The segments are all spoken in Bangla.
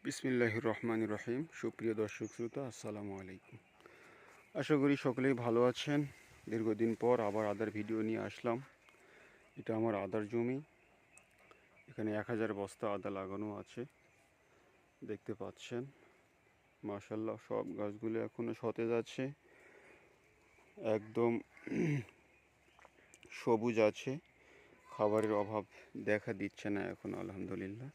বিসমিল্লাহির রহমানির রহিম। সুপ্রিয় দর্শক শ্রোতা, আসসালামু আলাইকুম। আশা করি সকলেই ভালো আছেন। দীর্ঘদিন পর আবার আদার ভিডিও নিয়ে আসলাম। এটা আমার আদার জমি। এখানে 1000 বস্তা আদা লাগানো আছে, দেখতে পাচ্ছেন। মাশাআল্লাহ, সব গাছগুলো এখনো সতেজ আছে, একদম সবুজ আছে। খাবারের অভাব দেখা দিচ্ছে না এখন, আলহামদুলিল্লাহ।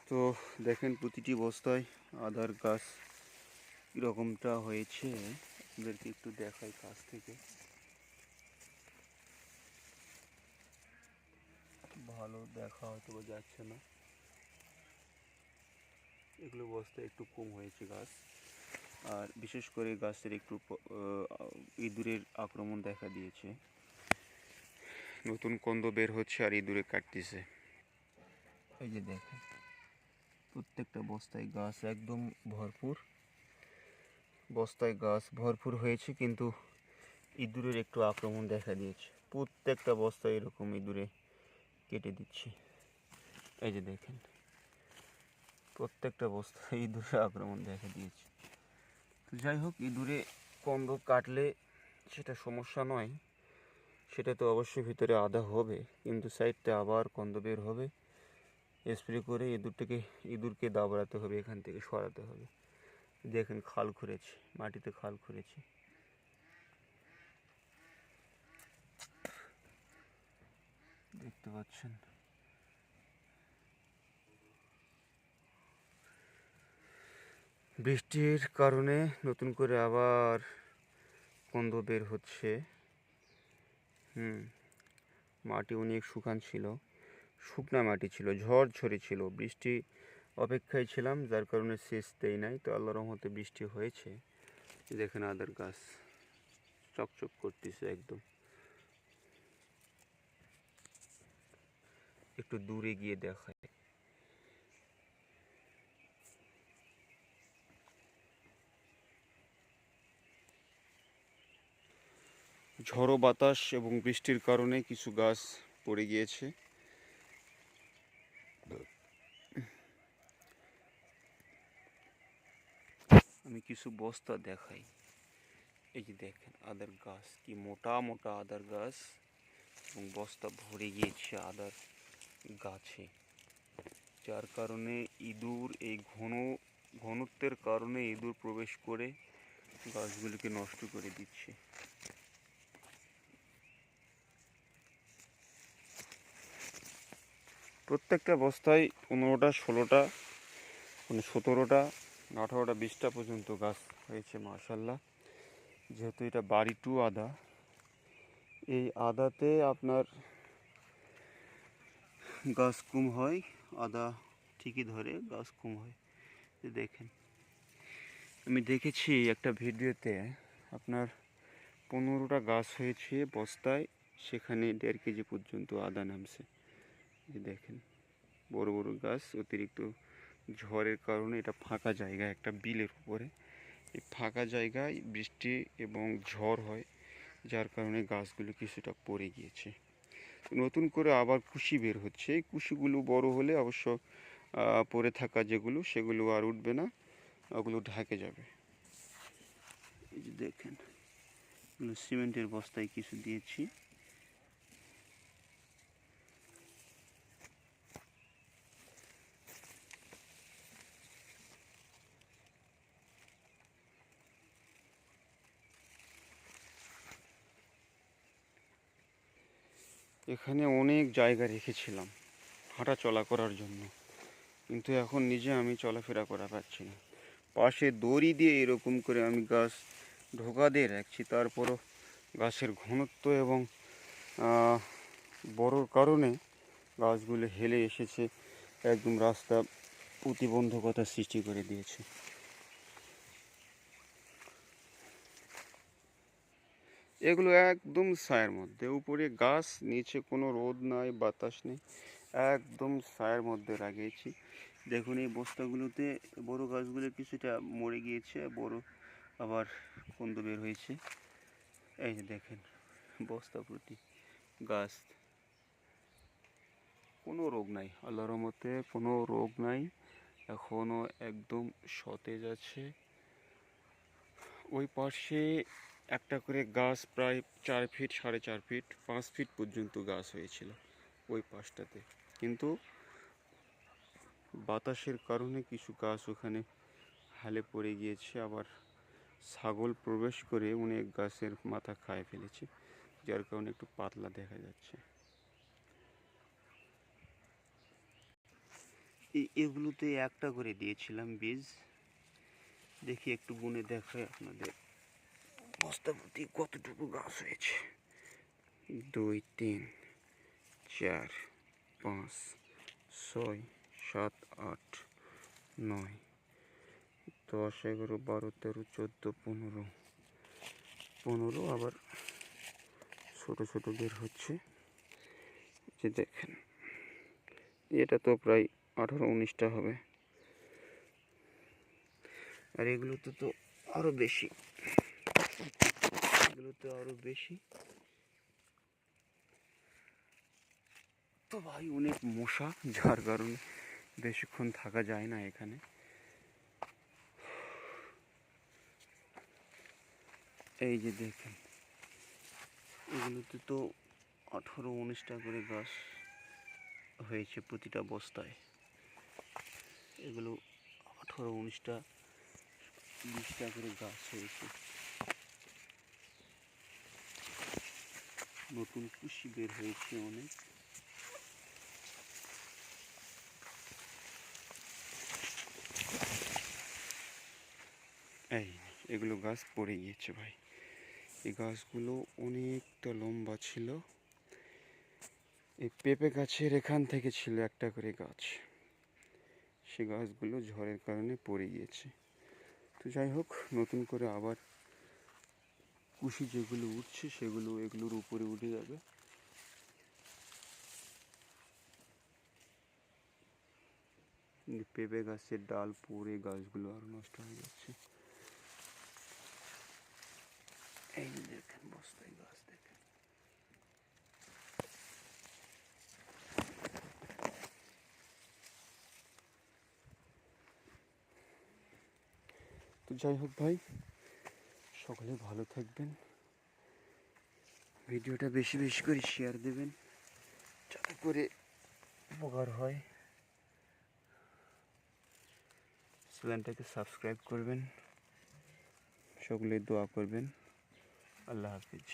তো দেখেন, প্রতিটি বস্তায় আদার গাছ কীরকমটা হয়েছে আপনাদেরকে একটু দেখাই কাছ থেকে। ভালো দেখা হয়তো যাচ্ছে না, এগুলো বস্তায় একটু কম হয়েছে গাছ। আর বিশেষ করে গাছের একটু ইঁদুরের আক্রমণ দেখা দিয়েছে। নতুন কন্দ বের হচ্ছে আর ইঁদুরে কাটতেছে। এই যে দেখেন, প্রত্যেকটা বস্তায় গাছ একদম ভরপুর। বস্তায় গাছ ভরপুর হয়েছে, কিন্তু ইঁদুরের একটু আক্রমণ দেখা দিয়েছে। প্রত্যেকটা বস্তায় এরকম ইঁদুরে কেটে দিচ্ছে। এই যে দেখেন, প্রত্যেকটা বস্তায় ইঁদুরে আক্রমণ দেখা দিয়েছে। তো যাই হোক, ইঁদুরে কন্দ কাটলে সেটা সমস্যা নয়, সেটা তো অবশ্যই ভিতরে আদা হবে, কিন্তু সাইডটা আবার কন্দ বের হবে। স্প্রে করে ইঁদুরকে দাবড়াতে হবে, এখান থেকে সরাতে হবে। দেখেন, খাল খুঁড়েছে, মাটিতে খাল খুঁড়েছে। দেখতে পাচ্ছেন। বৃষ্টির কারণে নতুন করে আবার কন্দ বের হচ্ছে। মাটি অনেক শুকান ছিল, শুকনা মাটি ছিল, ঝড় ঝরেছিল, বৃষ্টি অপেক্ষায় ছিলাম, যার কারণে সেচ দেই নাই। তো আল্লাহর রহমতে বৃষ্টি হয়েছে। দেখেন, আদার গাছ চকচক করতেছে একদম। একটু দূরে গিয়ে দেখায়। ঝড়ো বাতাস এবং বৃষ্টির কারণে কিছু গাছ পড়ে গিয়েছে। আমি কিছু বস্তা দেখাই। এই যে দেখেন, আদার গাছ কি মোটা মোটা আদার গাছ, এবং বস্তা ভরে গিয়েছে আদার গাছে, যার কারণে ইঁদুর, এই ঘনত্বের কারণে ইঁদুর প্রবেশ করে গাছগুলিকে নষ্ট করে দিচ্ছে। প্রত্যেকটা বস্তায় 15টা 16টা, মানে 17টা 18টা 20টা পর্যন্ত গাছ হয়েছে, মাশাআল্লাহ। যেহেতু এটা বাড়ি টু আদা, এই আদাতে আপনার গাছ কম হয়, আদা ঠিকই ধরে, গাছ কম হয়। দেখেন, আমি দেখেছি একটা ভিডিওতে, আপনার 15টা গাছ হয়েছে বস্তায়, সেখানে 1.5 কেজি পর্যন্ত আদা নামছে। দেখেন, বড় বড় গাছ। অতিরিক্ত ঝড়ের কারণে এটা ফাঁকা জায়গা, একটা বিলের উপরে। এই ফাঁকা জায়গায় বৃষ্টি এবং ঝড় হয়, যার কারণে গাছগুলো কিছুটা পড়ে গিয়েছে। নতুন করে আবার কুশি বের হচ্ছে। এই কুশিগুলো বড় হলে অবশ্য পড়ে থাকা যেগুলো, সেগুলো আর উঠবে না, ওগুলো ঢাকে যাবে। এই যে দেখেন, সিমেন্টের বস্তায় কিছু দিয়েছি। এখানে অনেক জায়গা রেখেছিলাম হাঁটা চলা করার জন্য, কিন্তু এখন নিজে আমি চলাফেরা করা পাচ্ছি না। পাশে দড়ি দিয়ে এরকম করে আমি গাছ ঢোকা দিয়ে রাখছি, তারপরও গাছের ঘনত্ব এবং বড়োর কারণে গাছগুলো হেলে এসেছে, একদম রাস্তা প্রতিবন্ধকতা সৃষ্টি করে দিয়েছে। এগুলো একদম ছায়ার মধ্যে, উপরে গাছ, নিচে কোনো রোদ নাই, বাতাস নেই, একদম ছায়ার মধ্যে লাগিয়েছি। দেখুন, এই বস্তাগুলোতে বড় গাছগুলো কিছুটা মরে গিয়েছে, বড় আবার কন্দ বের হয়েছে। এই যে দেখেন, বস্তা প্রতি গাছ, কোনো রোগ নাই, আল্লাহর রহমতে কোনো রোগ নাই। এখনও একদম সতেজ আছে। ওই পাশে একটা করে গাছ প্রায় 4 ফিট, 4.5 ফিট, 5 ফিট পর্যন্ত গাছ হয়েছিল ওই পাশটাতে, কিন্তু বাতাসের কারণে কিছু গাছ ওখানে হালে পড়ে গিয়েছে, আবার ছাগল প্রবেশ করে অনেক গাছের মাথা খায় ফেলেছে, যার কারণে একটু পাতলা দেখা যাচ্ছে। এগুলোতে একটা করে দিয়েছিলাম বীজ, দেখি একটু গুনে দেখায় আপনাদের বস্তা প্রতি কতটুকু গাছ হয়েছে। 2, 3, 4, 5, 6, 7, 8, 9, 10, 11, 12, 13, 14, 15, আবার ছোট ছোট বের হচ্ছে, যে দেখেন এটা তো প্রায় 18-19টা হবে, আর এগুলোতে তো আরো বেশি, এগুলোতে আরো বেশি। তো ভাই অনেক মশা, যার কারণে বেশিক্ষণ থাকা যায় না এখানে। এই যে দেখেন, এগুলোতে তো 18-19টা করে গাছ হয়েছে প্রতিটা বস্তায়। এগুলো 18-19টা, 20টা করে গাছ হয়েছে। নতুন কুশি বের হয়েছে অনেক। এই এগুলো গাছ পড়ে গিয়েছে ভাই, এই গাছগুলো অনেকটা লম্বা ছিল। এই পেঁপে গাছের এখান থেকে ছিল একটা করে গাছ, সে গাছগুলো ঝড়ের কারণে পড়ে গিয়েছে। তো যাই হোক, নতুন করে আবার কুশি যেগুলো উঠছে সেগুলো এগুলোর উপরে উঠে যাবে। পেঁপে গাছের ডাল পড়ে গাছগুলো আরো নষ্ট হয়ে যাচ্ছে। এই যে দেখেন বস্তায় গাছ দেখেন। তো যাই হোক ভাই, সকলে ভালো থাকবেন, ভিডিওটা বেশি বেশি করে শেয়ার দেবেন যাতে করে উপকার হয়। চ্যানেলটাকে সাবস্ক্রাইব করবেন, সকলে দোয়া করবেন। আল্লাহ হাফিজ।